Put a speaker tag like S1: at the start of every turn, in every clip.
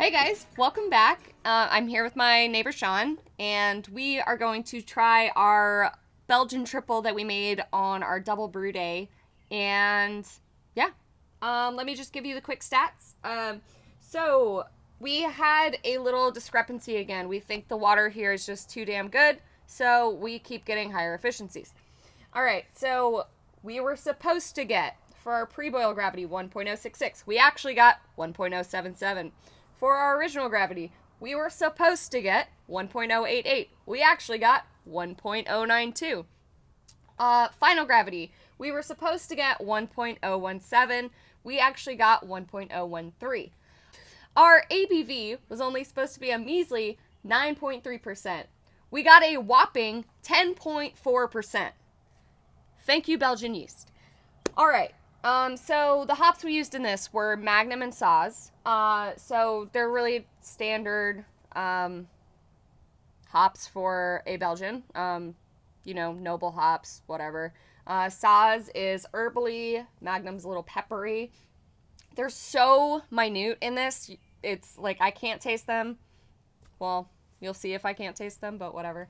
S1: Hey guys, welcome back. I'm here with my neighbor Sean, and we are going to try our Belgian Tripel that we made on our double brew day. And yeah, let me just give you the quick stats. So we had a little discrepancy again. We think the water here is just too damn good, so we keep getting higher efficiencies. All right, so we were supposed to get, for our pre-boil gravity, 1.066. We actually got 1.077. For our original gravity, we were supposed to get 1.088. We actually got 1.092. Final gravity, we were supposed to get 1.017. We actually got 1.013. Our ABV was only supposed to be a measly 9.3%. We got a whopping 10.4%. Thank you, Belgian yeast. All right. So the hops we used in this were Magnum and Saaz. So they're really standard hops for a Belgian. Noble hops, whatever. Saaz is herbally. Magnum's a little peppery. They're so minute in this. It's like I can't taste them. Well, you'll see if I can't taste them, but whatever.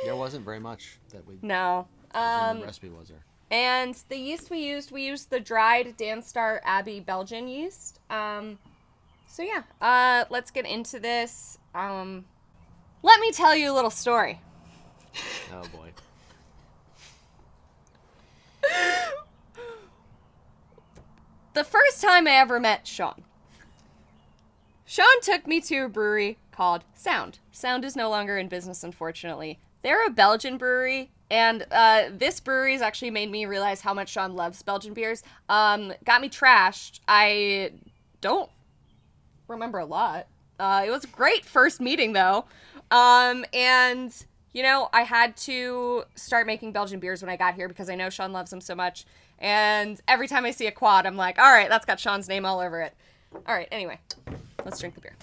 S2: There wasn't very much that we.
S1: No.
S2: In the recipe was there.
S1: And the yeast we used the dried Danstar Abbey Belgian yeast. So yeah, let's get into this. Let me tell you a little story.
S2: Oh boy.
S1: The first time I ever met Sean took me to a brewery called Sound. Sound is no longer in business, unfortunately. They're a Belgian brewery. And this brewery's actually made me realize how much Sean loves Belgian beers. Got me trashed. I don't remember a lot. It was a great first meeting, though. And, I had to start making Belgian beers when I got here because I know Sean loves them so much. And every time I see a quad, I'm like, all right, that's got Sean's name all over it. All right, anyway, let's drink the beer.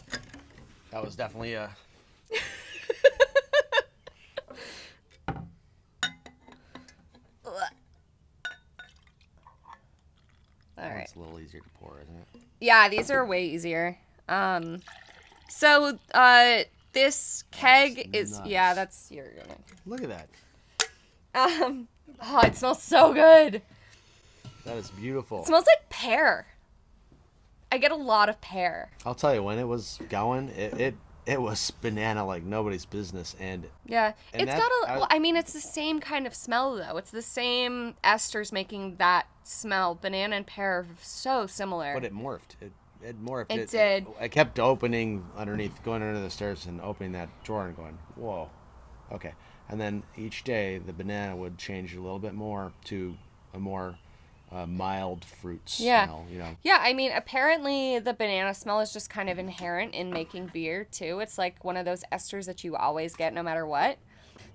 S2: That was definitely a...
S1: All right.
S2: It's a little easier to pour, isn't it?
S1: Yeah, these are way easier. So this keg is
S2: nuts.
S1: Yeah, that's your.
S2: Look at that.
S1: Oh, it smells so good.
S2: That is beautiful.
S1: It smells like pear. I get a lot of pear.
S2: I'll tell you, when it was going, it was banana like nobody's business, and
S1: yeah,
S2: and
S1: it's got a. Well, I mean, it's the same kind of smell though. It's the same esters making that smell. Banana and pear are so similar.
S2: But it morphed. It morphed.
S1: It did.
S2: I kept opening going under the stairs and opening that drawer and going, whoa, okay. And then each day the banana would change a little bit more to a more mild fruit smell.
S1: Yeah, I mean, apparently the banana smell is just kind of inherent in making beer too. It's like one of those esters that you always get no matter what.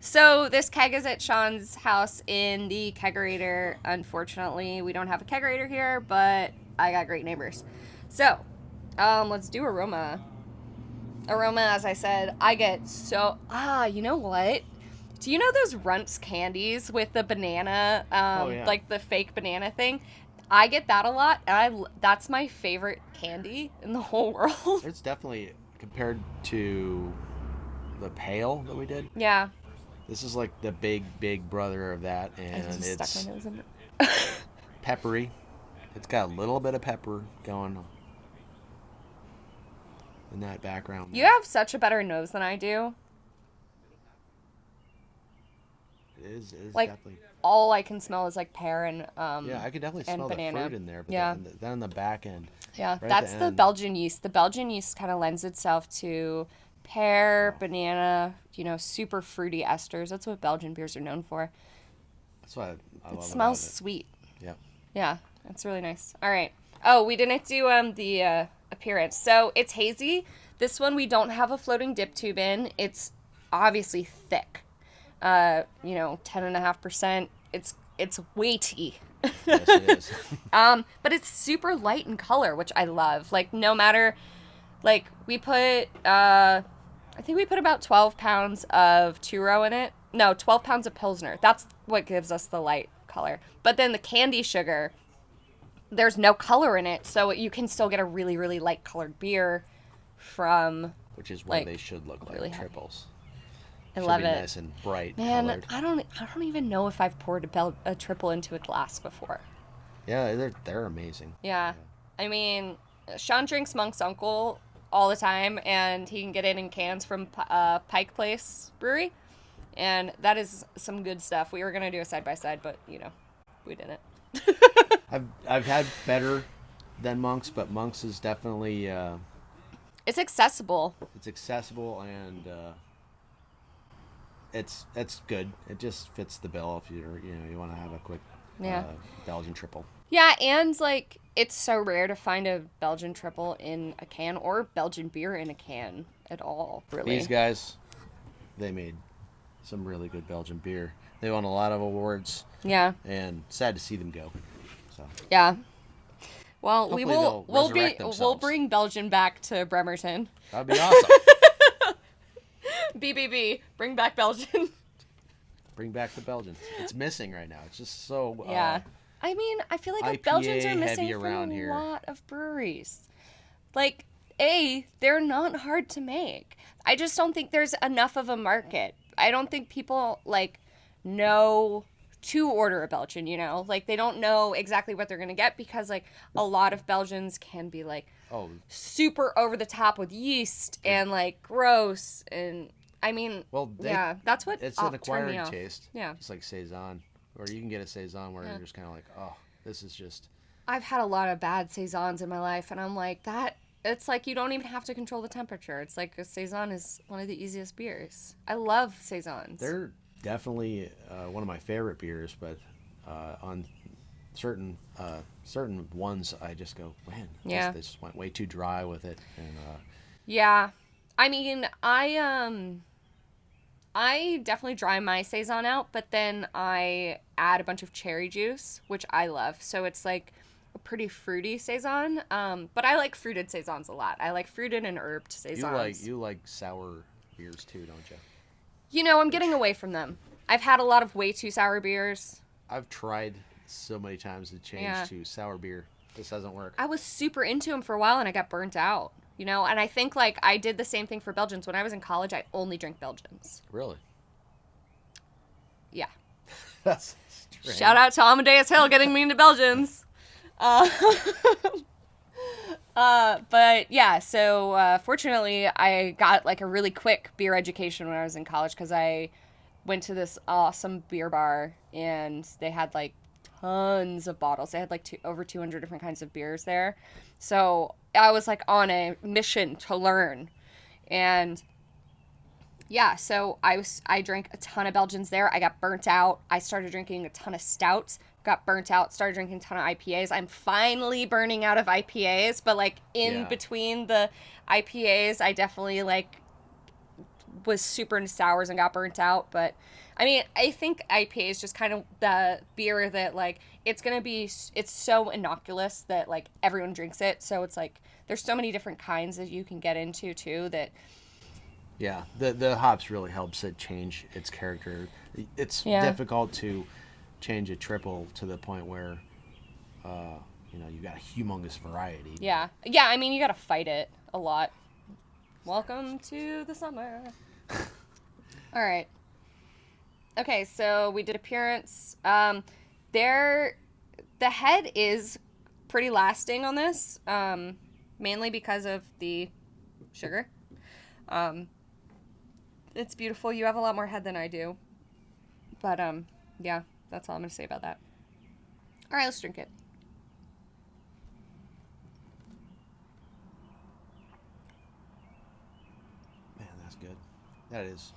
S1: So this keg is at Sean's house in the kegerator. Unfortunately, we don't have a kegerator here, but I got great neighbors. So, let's do Aroma. Aroma, as I said, I get so... you know what? Do you know those Runts candies with the banana, like the fake banana thing? I get that a lot, and that's my favorite candy in the whole world.
S2: It's definitely, compared to the Pale that we did.
S1: Yeah.
S2: This is like the big brother of that, and it's
S1: stuck my nose in it.
S2: Peppery. It's got a little bit of pepper going in that background.
S1: You have such a better nose than I do.
S2: It is
S1: like,
S2: definitely.
S1: All I can smell is like pear and
S2: yeah, I could definitely smell
S1: banana.
S2: the fruit in there. But
S1: yeah.
S2: Then on the back end.
S1: Yeah,
S2: right
S1: that's the Belgian yeast. The Belgian yeast kind of lends itself to pear, banana, super fruity esters. That's what Belgian beers are known for.
S2: That's why I love it.
S1: It smells sweet.
S2: Yeah.
S1: Yeah, it's really nice. All right. Oh, we didn't do the appearance. So it's hazy. This one we don't have a floating dip tube in. It's obviously thick. 10.5%. It's weighty.
S2: Yes, it is.
S1: But it's super light in color, which I love. Like, no matter, like, we put, I think we put about 12 pounds of two-row in it. No, 12 pounds of Pilsner. That's what gives us the light color. But then the candy sugar there's no color in it, so you can still get a really, really light colored beer from.
S2: Which is what
S1: like,
S2: they should look like,
S1: really
S2: triples.
S1: I
S2: Should
S1: love
S2: be
S1: it.
S2: nice and bright
S1: Man,
S2: colored.
S1: I don't even know if I've poured a triple into a glass before.
S2: Yeah, they're amazing.
S1: Yeah. I mean, Sean drinks Monk's Uncle all the time, and he can get it in cans from Pike Place Brewery, and that is some good stuff. We were gonna do a side by side, but we didn't.
S2: I've had better than Monk's, but Monk's is definitely
S1: It's accessible.
S2: it's accessible and it's good. It just fits the bill if you want to have a quick
S1: Yeah.
S2: Belgian triple.
S1: Yeah, and like it's so rare to find a Belgian triple in a can or Belgian beer in a can at all. Really.
S2: These guys, they made some really good Belgian beer. They won a lot of awards.
S1: Yeah.
S2: And sad to see them go. So
S1: Yeah. Well,
S2: hopefully
S1: we'll bring Belgian back to Bremerton.
S2: That'd be awesome.
S1: BBB, bring back Belgian.
S2: Bring back the Belgians. It's missing right now. It's just so
S1: Yeah. I mean, I feel like
S2: IPA
S1: Belgians are
S2: heavy
S1: missing
S2: around
S1: from a
S2: here.
S1: lot of breweries. Like, they're not hard to make. I just don't think there's enough of a market. I don't think people, like, know to order a Belgian, Like, they don't know exactly what they're going to get because, like, a lot of Belgians can be, like, super over the top with yeast and, like, gross. And, I mean, that's what
S2: it's an
S1: turned me
S2: acquired
S1: off.
S2: taste.
S1: Yeah.
S2: It's like Saison. Or you can get a Saison where you're just kind of like, oh, this is just...
S1: I've had a lot of bad Saisons in my life, and I'm like, it's like you don't even have to control the temperature. It's like a Saison is one of the easiest beers. I love Saisons.
S2: They're definitely one of my favorite beers, but on certain ones, I just go, man, they just went way too dry with it. And
S1: yeah. I mean, I definitely dry my Saison out, but then I add a bunch of cherry juice, which I love. So it's like a pretty fruity Saison. But I like fruited Saisons a lot. I like fruited and herbed Saisons.
S2: you like sour beers too, don't you?
S1: I'm getting away from them. I've had a lot of way too sour beers.
S2: I've tried so many times to change to sour beer. This doesn't work.
S1: I was super into them for a while, and I got burnt out. And I think, like, I did the same thing for Belgians. When I was in college, I only drank Belgians.
S2: Really?
S1: Yeah.
S2: That's strange.
S1: Shout out to Amadeus Hill getting me into Belgians. But, yeah, so fortunately, I got, like, a really quick beer education when I was in college because I went to this awesome beer bar, and they had, like, tons of bottles. They had, like, over 200 different kinds of beers there. So I was like on a mission to learn. And yeah, so I drank a ton of Belgians there. I got burnt out. I started drinking a ton of stouts, got burnt out, started drinking a ton of IPAs. I'm finally burning out of IPAs, but like in between the IPAs, I definitely like was super into sours and got burnt out. But I mean, I think IPA is just kind of the beer that like it's so innocuous that like everyone drinks it. So it's like there's so many different kinds that you can get into too that
S2: the hops really helps it change its character. It's difficult to change a triple to the point where you got a humongous variety.
S1: Yeah, I mean you got to fight it a lot. Welcome to the summer. All right. Okay, so we did appearance. The head is pretty lasting on this, mainly because of the sugar. It's beautiful. You have a lot more head than I do. But, yeah, that's all I'm going to say about that. All right, let's drink it.
S2: Man, that's good. That is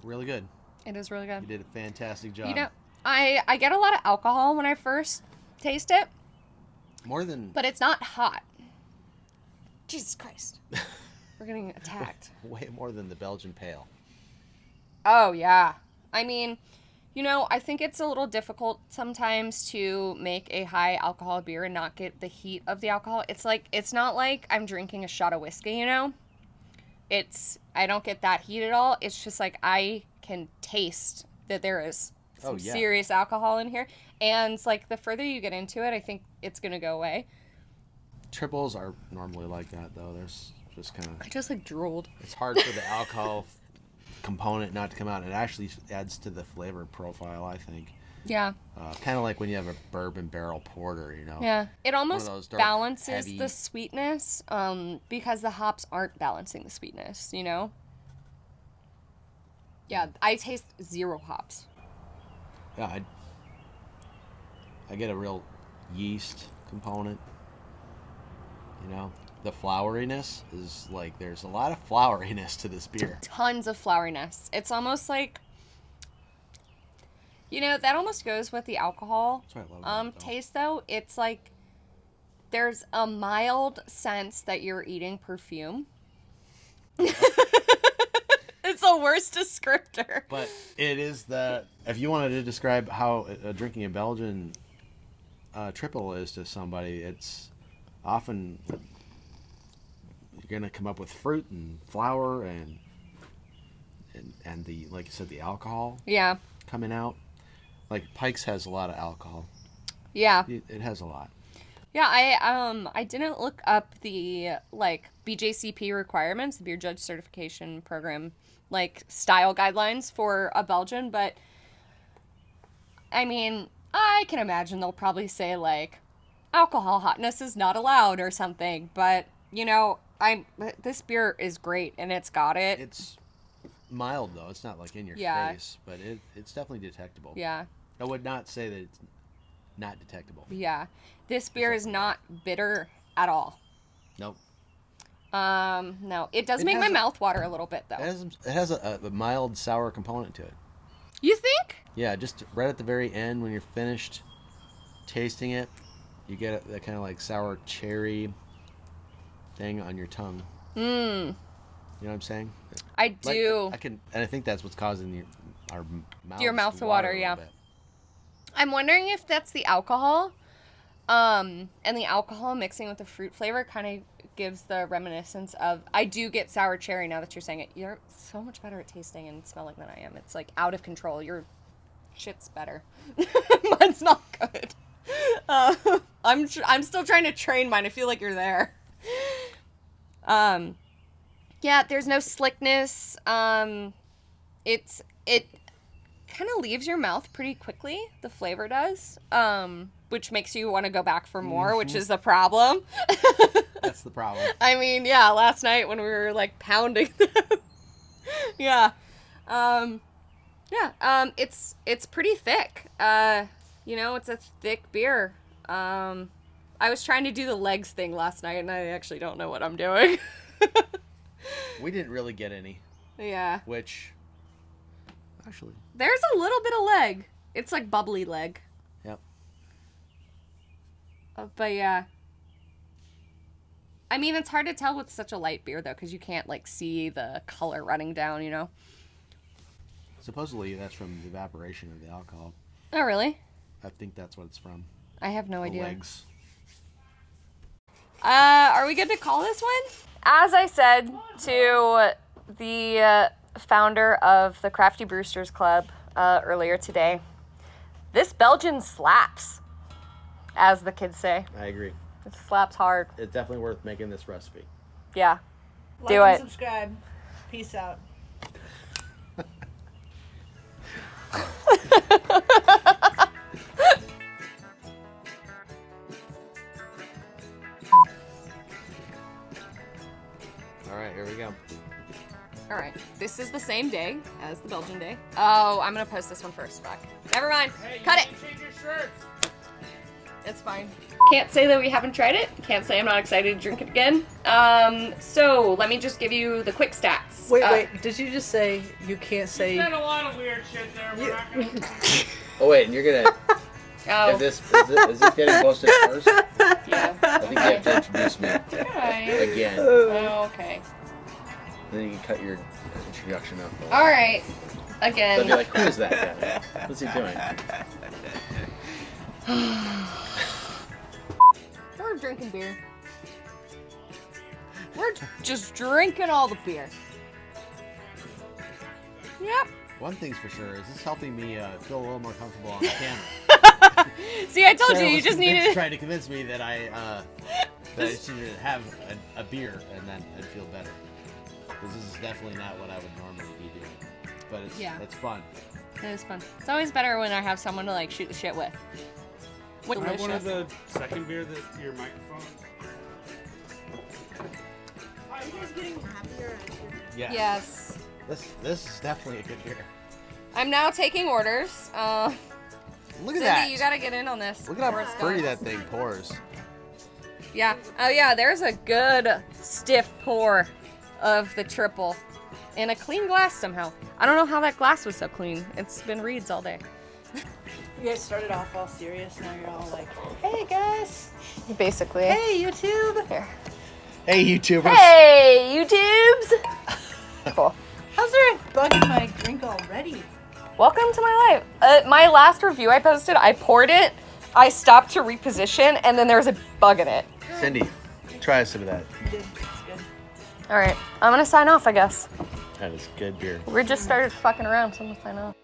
S2: really good.
S1: It is really good.
S2: You did a fantastic job.
S1: I get a lot of alcohol when I first taste it. But it's not hot. Jesus Christ. We're getting attacked.
S2: Way more than the Belgian Pale.
S1: Oh, yeah. I mean, I think it's a little difficult sometimes to make a high alcohol beer and not get the heat of the alcohol. It's not like I'm drinking a shot of whiskey, I don't get that heat at all. It's just like I can taste that there is some
S2: Oh, yeah.
S1: serious alcohol in here. And like the further you get into it, I think it's gonna go away.
S2: Triples are normally like that, though. There's just kind
S1: I
S2: of...
S1: just like drooled.
S2: It's hard for the alcohol component not to come out. It actually adds to the flavor profile, I think.
S1: Yeah.
S2: Kind of like when you have a bourbon barrel porter, you know?
S1: Yeah. It almost
S2: those dark,
S1: balances
S2: heavy-
S1: the sweetness because the hops aren't balancing the sweetness, you know? Yeah, I taste 0 hops.
S2: Yeah, I get a real yeast component. You know, the floweriness is like, there's a lot of floweriness to this beer.
S1: Tons of floweriness. It's almost like, you know, that almost goes with the alcohol
S2: That's what I love about it, though.
S1: taste, though. It's like there's a mild sense that you're eating perfume. It's the worst descriptor.
S2: But it is the... If you wanted to describe how drinking a Belgian triple is to somebody, it's often... You're going to come up with fruit and flower and the, like you said, the alcohol
S1: Yeah.
S2: coming out. Like Pike's has a lot of alcohol.
S1: Yeah.
S2: It has a lot.
S1: Yeah, I didn't look up the like BJCP requirements, the beer judge certification program, like style guidelines for a Belgian, but I mean, I can imagine they'll probably say like alcohol hotness is not allowed or something, but you know, this beer is great and it's got it.
S2: It's mild though. It's not like in your
S1: Yeah.
S2: face, but it's definitely detectable.
S1: Yeah.
S2: I would not say that it's not detectable.
S1: Yeah. This beer is not bitter at all.
S2: Nope.
S1: No, it does
S2: It
S1: make
S2: has
S1: my
S2: a-
S1: mouth water a little bit though.
S2: It has a mild sour component to it.
S1: You think?
S2: Yeah, just right at the very end when you're finished tasting it, you get that kind of like sour cherry thing on your tongue.
S1: Mmm.
S2: You know what I'm saying?
S1: I
S2: Like,
S1: do.
S2: and I think that's what's causing our mouths
S1: Your mouth
S2: to
S1: to water,
S2: a little
S1: yeah.
S2: bit.
S1: I'm wondering if that's the alcohol. And the alcohol mixing with the fruit flavor kind of gives the reminiscence of... I do get sour cherry now that you're saying it. You're so much better at tasting and smelling than I am. It's like out of control. Your shit's better. Mine's not good. I'm still trying to train mine. I feel like you're there. Yeah, there's no slickness. It kind of leaves your mouth pretty quickly. The flavor does. Which makes you want to go back for more, which is the problem.
S2: That's the problem.
S1: I mean, yeah, last night when we were like pounding them. Yeah. It's pretty thick. You know, it's a thick beer. I was trying to do the legs thing last night and I actually don't know what I'm doing.
S2: We didn't really get any,
S1: Yeah.
S2: which actually,
S1: There's a little bit of leg. It's like bubbly leg.
S2: yep.
S1: But yeah. I mean, it's hard to tell with such a light beer, though, because you can't, like, see the color running down, you know?
S2: Supposedly that's from the evaporation of the alcohol.
S1: Oh, really?
S2: I think that's what it's from.
S1: I have no
S2: The
S1: idea.
S2: legs.
S1: Are we good to call this one? As I said to the founder of the Crafty Brewsters Club earlier today, this Belgian slaps, as the kids say.
S2: I agree.
S1: It slaps hard.
S2: It's definitely worth making this recipe.
S1: Yeah.
S3: Like
S1: Do
S3: and
S1: it.
S3: subscribe. Peace out.
S2: All right, here we go.
S1: All right. This is the same day as the Belgian day. Oh, I'm going to post this one first. Fuck. Never mind. Cut it.
S2: Change your shirts.
S1: It's fine. Can't say that we haven't tried it. Can't say I'm not excited to drink it again. So let me just give you the quick stats.
S3: Wait. Did you just say you can't say?
S4: Said a lot of weird shit there. We're not gonna...
S2: Oh wait, and you're gonna.
S1: Oh,
S2: If this is this getting posted first?
S1: yeah.
S2: I think you have to introduce me
S1: Alright.
S2: again.
S1: Oh, okay.
S2: Then you can cut your introduction up.
S1: Alright.
S2: They'll
S1: Again.
S2: be like, who is that guy? What's he doing?
S1: We're drinking beer. We're just drinking all the beer. Yep.
S2: One thing's for sure is this helping me feel a little more comfortable on the camera.
S1: See, I told
S2: Sarah
S1: you
S2: was
S1: just needed.
S2: trying to convince me that I should have a beer and then I'd feel better. Because this is definitely not what I would normally be doing. But it's fun.
S1: It is fun. It's always better when I have someone to like shoot the shit with. What
S4: Can I have one of
S1: delicious.
S4: the second beer that your microphone?
S3: Are you guys getting happier?
S2: Yeah.
S1: Yes.
S2: This is definitely a good beer.
S1: I'm now taking orders.
S2: Look at
S1: Cindy,
S2: that.
S1: you gotta get in on this.
S2: Look at
S1: before
S2: how
S1: it's
S2: pretty
S1: done.
S2: that thing pours.
S1: Yeah. Oh yeah, there's a good stiff pour of the triple in a clean glass somehow. I don't know how that glass was so clean. It's been reeds all day.
S3: You guys started off all serious, now you're all like, hey guys,
S1: Basically.
S3: hey YouTube.
S1: Here.
S2: Hey, YouTubers.
S1: Hey, YouTubes. Cool.
S3: How's there a bug in my drink already?
S1: Welcome to my life. My last review I posted, I poured it, I stopped to reposition, and then there was a bug in it.
S2: Cindy, try some of that.
S3: You did. It's good.
S1: All right, I'm gonna sign off, I guess.
S2: That is good beer.
S1: We just started fucking around, so I'm gonna sign off.